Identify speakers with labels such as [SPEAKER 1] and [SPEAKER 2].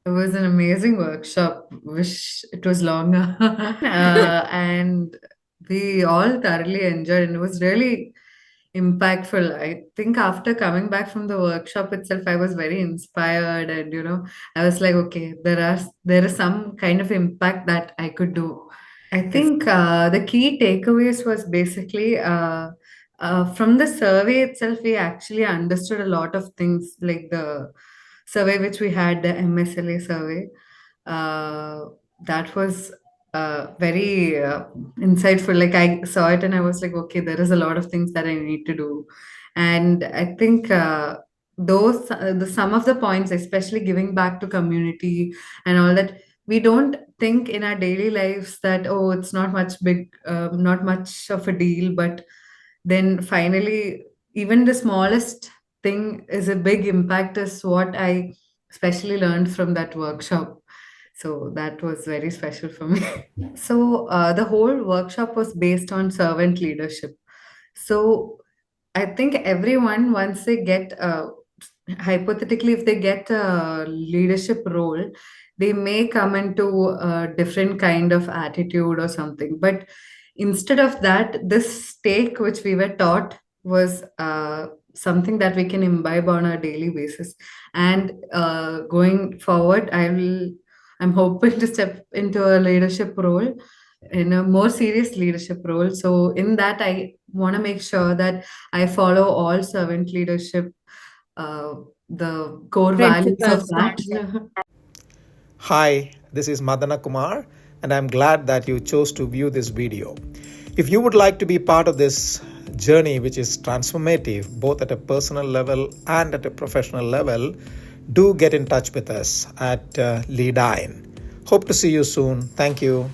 [SPEAKER 1] It was an amazing workshop. Wish it was longer. And we all thoroughly enjoyed, and it was really impactful. I think after coming back from the workshop itself, I was very inspired, and I was like, okay, there is some kind of impact that I could do. I think the key takeaways was basically from the survey itself, we actually understood a lot of things like the survey which we had, the MSLA survey. Uh, that was very insightful. Like I saw it and I was like, okay, there is a lot of things that I need to do. And I think the some of the points, especially giving back to community and all that, we don't think in our daily lives that, oh, it's not much of a deal, but then finally even the smallest thing is a big impact, is what I especially learned from that workshop. So that was very special for me. So the whole workshop was based on servant leadership. So I think everyone, once they get, hypothetically, if they get a leadership role, they may come into a different kind of attitude or something. But instead of that, this stake which we were taught was something that we can imbibe on a daily basis. And going forward, I'm hoping to step into a leadership role, in a more serious leadership role. So in that, I want to make sure that I follow all servant leadership, uh, the core values of
[SPEAKER 2] Principles.
[SPEAKER 1] that.
[SPEAKER 3] Hi, this is Madana Kumar, and I'm glad that you chose to view this video. If you would like to be part of this journey, which is transformative both at a personal level and at a professional level, do get in touch with us at Leadyne. Hope to see you soon. Thank you.